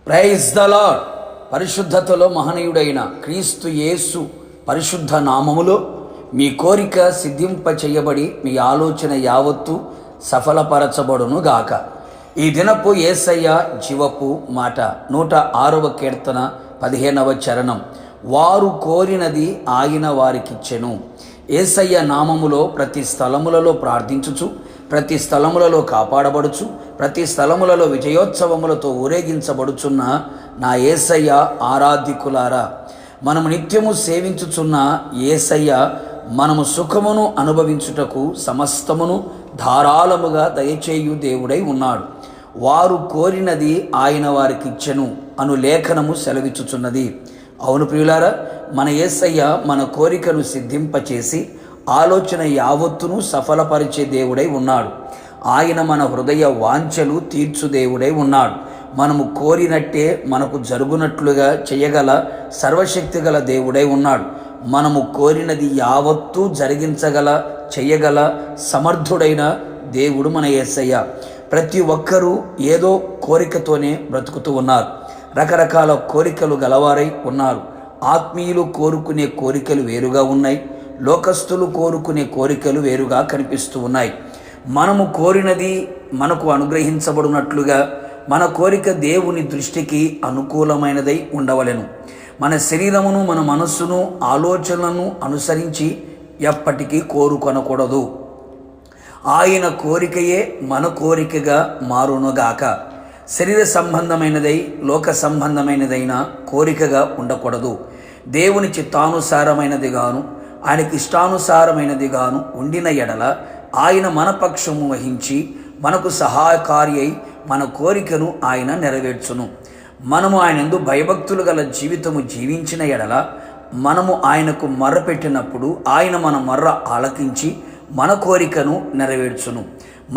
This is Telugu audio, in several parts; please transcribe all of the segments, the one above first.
Praise the lord. పరిశుద్ధతలో మహనీయుడైన క్రీస్తు యేసు పరిశుద్ధ నామములో మీ కోరిక సిద్ధింప చేయబడి మీ ఆలోచన యావత్తు సఫలపరచబడును గాక. ఈ దినపు యేసయ్య జీవపు మాట 106వ కీర్తన 15వ చరణం. వారు కోరినది ఆయన వారికిచ్చెను. యేసయ్య నామములో ప్రతి స్థలములలో ప్రార్థించుచు, ప్రతి స్థలములలో కాపాడబడుచు, ప్రతి స్థలములలో విజయోత్సవములతో ఊరేగించబడుచున్న నా యేసయ్య ఆరాధికులారా, మనము నిత్యము సేవించుచున్న యేసయ్య మనము సుఖమును అనుభవించుటకు సమస్తమును ధారాళముగా దయచేయు దేవుడై ఉన్నాడు. వారు కోరినది ఆయన వారికిచ్చెను అను లేఖనము సెలవిచ్చుచున్నది. అవును ప్రియులారా, మన యేసయ్య మన కోరికను సిద్ధింపచేసి ఆలోచన యావత్తును సఫలపరిచే దేవుడై ఉన్నాడు. ఆయన మన హృదయ వాంఛలు తీర్చు దేవుడై ఉన్నాడు. మనము కోరినట్టే మనకు జరుగునట్లుగా చేయగల సర్వశక్తి గల దేవుడై ఉన్నాడు. మనము కోరినది యావత్తూ జరిగించగల, చేయగల సమర్థుడైన దేవుడు మన యేసయ్య. ప్రతి ఒక్కరూ ఏదో కోరికతోనే బ్రతుకుతూ ఉన్నారు. రకరకాల కోరికలు గలవారై ఉన్నారు. ఆత్మీయులు కోరుకునే కోరికలు వేరుగా ఉన్నాయి. లోకస్తులు కోరుకునే కోరికలు వేరుగా కనిపిస్తూ ఉన్నాయి. మనము కోరినది మనకు అనుగ్రహించబడినట్లుగా మన కోరిక దేవుని దృష్టికి అనుకూలమైనదై ఉండవలెను. మన శరీరమును, మన మనస్సును, ఆలోచనలను అనుసరించి ఎప్పటికీ కోరుకొనకూడదు. ఆయన కోరికయే మన కోరికగా మారునుగాక. శరీర సంబంధమైనదై లోక సంబంధమైనదైన కోరికగా ఉండకూడదు. దేవుని చిత్తానుసారమైనది గాను ఆయనకి ఇష్టానుసారమైనది గాను ఉండిన ఎడల ఆయన మన పక్షము వహించి మనకు సహాయకారి అయి మన కోరికను ఆయన నెరవేర్చును. మనము ఆయన యందు భయభక్తులు గల జీవితము జీవించిన ఎడల, మనము ఆయనకు మర్ర పెట్టినప్పుడు ఆయన మన మర్ర ఆలకించి మన కోరికను నెరవేర్చును.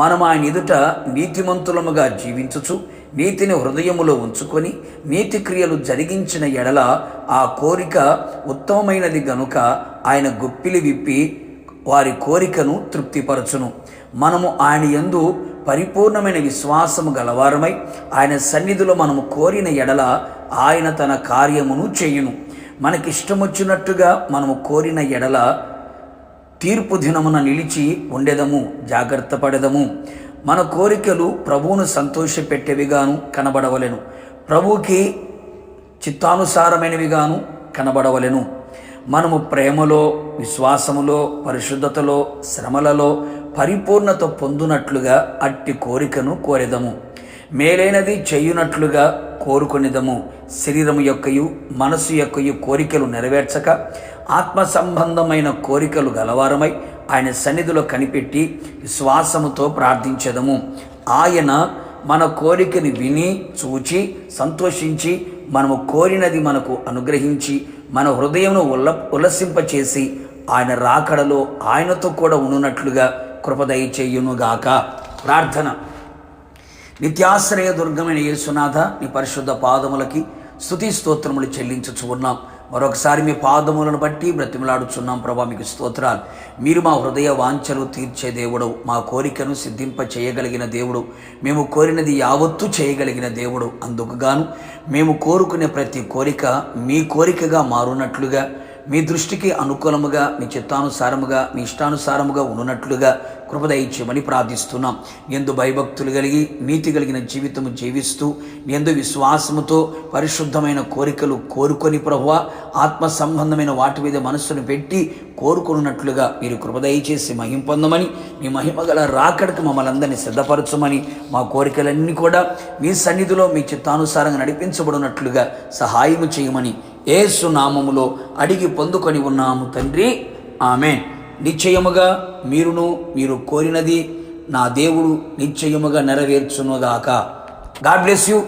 మనం ఆయన ఎదుట నీతిమంతులముగా జీవించుచు నీతిని హృదయములో ఉంచుకొని నీతి క్రియలు జరిగించిన ఎడల ఆ కోరిక ఉత్తమమైనది గనుక ఆయన గుప్పిలి విప్పి వారి కోరికను తృప్తిపరచును. మనము ఆయన యందు పరిపూర్ణమైన విశ్వాసము గలవారమై ఆయన సన్నిధిలో మనము కోరిన ఎడల ఆయన తన కార్యమును చేయును. మనకిష్టమొచ్చినట్టుగా మనము కోరిన ఎడల తీర్పు దినమున నిలిచి ఉండెదము, జాగ్రత్త పడెదము. మన కోరికలు ప్రభువును సంతోషపెట్టేవిగాను కనబడవలెను, ప్రభువుకి చిత్తానుసారమైనవిగాను కనబడవలెను. మనము ప్రేమలో, విశ్వాసములో, పరిశుద్ధతలో, శ్రమలలో పరిపూర్ణత పొందునట్లుగా అట్టి కోరికను కోరెదము. మేలైనది చేయునట్లుగా కోరుకొనిదము. శరీరము యొక్కయు మనసు యొక్కయు కోరికలు నెరవేర్చక ఆత్మ సంబంధమైన కోరికలు గలవారమై ఆయన సన్నిధిలో కనిపెట్టి విశ్వాసముతో ప్రార్థించెదము. ఆయన మన కోరికని విని చూచి సంతోషించి మనము కోరినది మనకు అనుగ్రహించి మన హృదయమును ఉల్లసింపచేసి ఆయన రాకడలో ఆయనతో కూడా ఉండునట్లుగా కృపదయచేయునుగాక. ప్రార్థన. నిత్యాశ్రయ దుర్గమైన యేసునాథ, నీ పరిశుద్ధ పాదములకి స్తుతి స్తోత్రములు చెల్లించుచు ఉన్నాం. మరొకసారి మీ పాదములను బట్టి బ్రతిమలాడుచున్నాం. ప్రభా, మీకు స్తోత్రాలు. మీరు మా హృదయ వాంఛలు తీర్చే దేవుడు, మా కోరికను సిద్ధింప చేయగలిగిన దేవుడు, మేము కోరినది యావత్తు చేయగలిగిన దేవుడు. అందుకు గాను మేము కోరుకునే ప్రతి కోరిక మీ కోరికగా మారునట్లుగా, మీ దృష్టికి అనుకూలముగా, మీ చిత్తానుసారముగా, మీ ఇష్టానుసారముగా ఉన్నట్లుగా కృపదయించమని ప్రార్థిస్తున్నాం. ఎందు భయభక్తులు కలిగి నీతి కలిగిన జీవితము జీవిస్తూ ఎందు విశ్వాసముతో పరిశుద్ధమైన కోరికలు కోరుకొని ప్రభువా, ఆత్మ సంబంధమైన వాటి మీద మనస్సును పెట్టి కోరుకున్నట్లుగా మీరు కృపదయచేసి మహిమ పొందమని, మీ మహిమ గల రాకడకు మమ్మల్ని అందరినీ సిద్ధపరచమని, మా కోరికలన్నీ కూడా మీ సన్నిధిలో మీ చిత్తానుసారంగా నడిపించబడినట్లుగా సహాయము చేయమని యేసు నామములో అడిగి పొందుకొని ఉన్నాము తండ్రి, ఆమేన్. నిశ్చయముగా మీరు కోరినది నా దేవుడు నిశ్చయముగా నెరవేర్చునుగాక. God bless you.